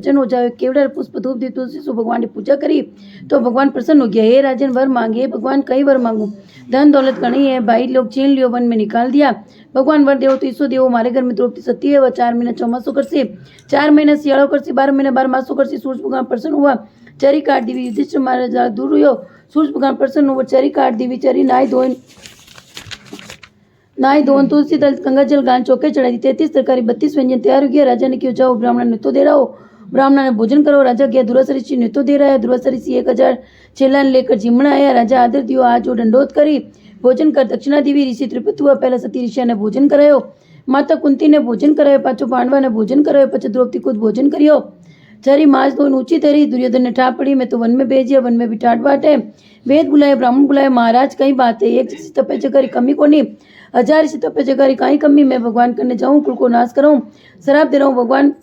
वचन हो जाए। केवड़ा पुष्प धूप दी तुलसी सो भगवान की पूजा करी तो भगवान प्रसन्न हो गया। हे राजन वर मांगे। हे भगवान कई वर मांगू, धन दौलत घनी है। भाई लोग छीन लियो, वन में निकाल दिया। भगवान वर देवो तो ईसो देवो। मारे घर में द्रौपदी सती है, वह 4 महीने चौमासो करसी, 4 महीने सियाड़ो करसी, 12 महीने 12 मासो करसी। सूरज भगवान प्रसन्न हुआ, चरी काट दी। युधिष्ठिर महाराज दूर हुयो, सूरज भगवान प्रसन्न हुआ, चरी काट दी। चरी नाई धोन तुलसी दल गंगा जल गान चौके चढ़ाई दी। 33 तरकारी 32 व्यंजन तैयार हो गया। राजा ने क्यों जाओ ब्राह्मण ने तो दे रहा हो, ब्राह्मण ने भोजन करो। राजा गया, दुर्वासा ऋषि ने तो दे रहा है। दुर्वासा ऋषि 1000 चेला लेकर जिमण आया। राजा आदर दियो, आज जो दंडोत करी, भोजन कर दक्षिणा देवी। ऋषि तृप्त हुआ, पहला सती ऋषि ने भोजन करायो, माता कुंती ने भोजन करायो, पांचों पांडवा ने भोजन करायो, पछ द्रौपदी खुद भोजन करियो। चरी माज दो ऊंची तरी। दुर्योधन ने ठाप पड़ी, मैं तो वन में भेजिया, वन में भी ठाट बाट है। वेद बुलाए, ब्राह्मण बुलाए, महाराज कई बात है। एक तपे जगह कमी को नहीं, 1000 से तपे जगह कहीं कमी। मैं भगवान करने जाऊं, कुल को नाश कराऊं, शराब दे रहा हूं। भगवान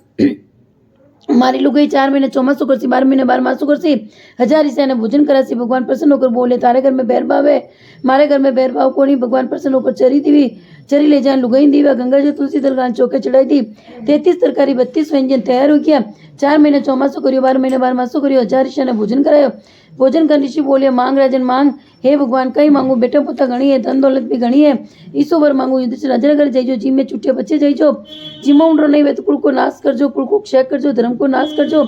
मारी लू गई, 4 महीने चौमासो करसी, 12 महीने 12 मासो करसी। 1000 ईसा ने भोजन करासी। भगवान प्रसन्न होकर बोले, तारे घर में बैरभाव है, मारे घर में बैरभाव को नहीं। भगवान प्रसन्न होकर चरी दीवी, चरी ले जाए लुगाई दी। गंगा जी तुलसी दल गान चौके चढ़ाई दी। 33 तरकारी 32 व्यंजन तैयार हो गया। 4 महीने चौमासो करियो, 12 महीने 12 मासो करियो। 1000 ईसा ने भोजन करायो। भोजन कर ऋषि बोले, मांग राजन मांग। हे भगवान कई मांगू, बेटा पुता घणी है, धन दौलत भी घणी है। ईसो वर मांगू। युधिष्ठिर राजा घर जाइजो, जी में चुटिया बच्चे जाइजो। जीमा उंडरो नहीं वे तो कुल को नाश करजो, कुल को क्षय करजो, धर्म को नाश करजो,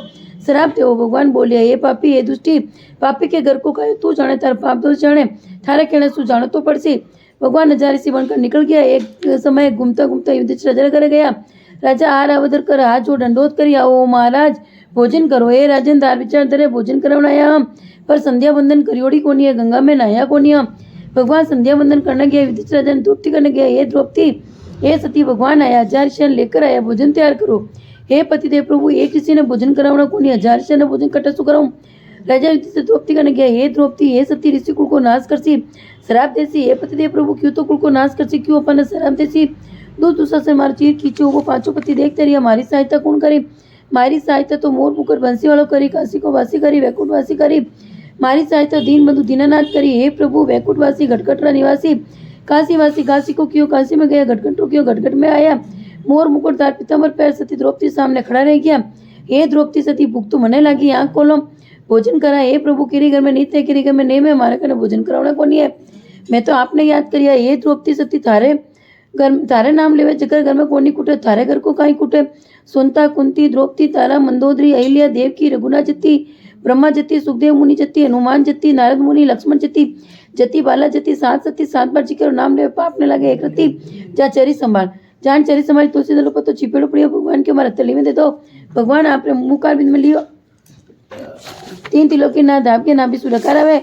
शराब देवो। भगवान बोले, हे पापी, हे दुष्टी, पापी के घर को कहे तू जाने, तार पाप दोष जाने, थारे कहने सु जानो तो पड़सी। भगवान 1000 ऋषि बनकर निकल गया। एक समय घूमता घूमता युधिष्ठिर राजा घर गया। राजा आर अवधर कर हाथ जो दंडोत करी, आओ महाराज भोजन करो। हे राजन दार विचार धरे, भोजन करवनाया हम, पर संध्या वंदन करियोड़ी कोनी है, गंगा में नहाया कोनी हम। भगवान संध्या वंदन करने गया। युधिष्ठिर राजा ने द्रौपदी करने गया। हे द्रौपदी, हे सती, भगवान आया, 1000 ऋषि लेकर आया, भोजन तैयार करो। हे पतिदेव प्रभु, एक ऋषि ने भोजन करावना कोनी, 1000 ऋषि ने भोजन कटसु कराऊं। राजा युधिष्ठिर द्रौपदी करने गया। हे द्रौपदी, हे सती, ऋषि कुल को नाश करसी, शराब देसी। हे पतिदेव प्रभु, क्यों तो कुल को नाश करसी, क्यों अपन शराब देसी। दूध दूसरा से मार चीर खींचो, वो पांचों पति देखते रही, हमारी सहायता कौन करी। मारी सहायता तो मोर पुकर बंसी वालों करी, काशी को वासी करी, वैकुंठ वासी करी। मारी सहायता दीन बंधु दीनानाथ करी। हे प्रभु, वैकुंठ वासी घटघटरा निवासी, काशी वासी काशी को क्यों काशी में गया, घटघट को क्यों घटघट में आया। मोर मुकुट दार पीताम्बर पैर सती द्रौपदी सामने खड़ा रह गया। हे द्रौपदी सती, भूख तो मने लगी, आंख खोलो, भोजन करा। हे प्रभु, किरी घर में नीत है, किरी घर में नेम है, हमारे घर भोजन करावना को नहीं है, मैं तो आपने याद करिया। हे द्रौपदी सती, थारे नाम लेवे जगर घर में कोनी कुटे, थारे घर को काई कुटे। सुनता कुंती द्रौपदी तारा मंदोदरी अहिल्या देवकी रघुना जति, ब्रह्मा जति, सुखदेव मुनि जति, हनुमान जति, नारद मुनि, लक्ष्मण जति, जति बाला जति, 7 सती 7 बार जिक्र नाम ले पाप ने लगे। एक रति जा चरी संभाल, जान चरी संभाल, तुलसी दलों पर तो छिपेड़ो पड़ियो। भगवान के हमारा तली में दे दो। भगवान आपने मुँह कार बिंद में लियो, 3 तिलों की ना दाब के ना भी सुरकार आवे।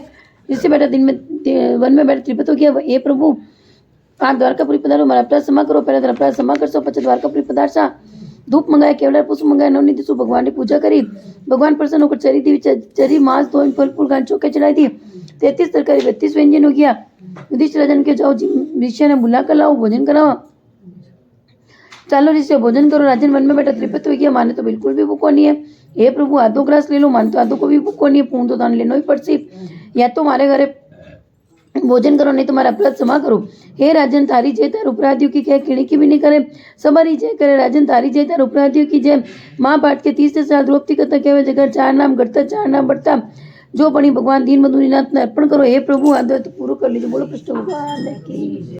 जिससे बेटा दिन में वन में बैठे त्रिपत हो गया। हे प्रभु, आप द्वारकापुरी पधारो, हमारा अपराध क्षमा करो। पहले अपराध क्षमा कर सो, पच द्वारकापुरी पधार सा। धूप मंगाए, केवल पुष्प मंगाए, नवनीत सु भगवान की पूजा करी। भगवान प्रसन्न होकर चरी दी, चरी मांस धोई, फल फूल गान चौके चढ़ाई दी। 33 तरकारी 32 व्यंजन हो गया। युधिष्ठिर राजन के जाओ, ऋषि ने बुला कर लाओ, भोजन कराओ। चालो ऋषि भोजन करो। राजन वन में बैठा त्रिपत हो गया। माने तो बिल्कुल भी भूखो नहीं है। हे प्रभु, आधो ग्रास ले लो, मान तो आधो को भी भूखो नहीं है, पूर्ण तो दान लेना ही पड़सी। या तो हमारे घरे भोजन करो, नहीं तुम्हारा अपराध क्षमा करो। हे राजन, तारी जय, तार अपराधियों की कह किणी की भी नहीं करे, समारी जय करे। राजन तारी जय, तार अपराधियों की जय। माँ पाठ के 30 साल द्रौपदी कथा कहवे जगह 4 नाम घटता 4 नाम बढ़ता, जो बनी भगवान दीन बंधु नाथ ने अर्पण करो। हे प्रभु, आदर तो पूरा कर लीजिए। बोलो कृष्ण भगवान की।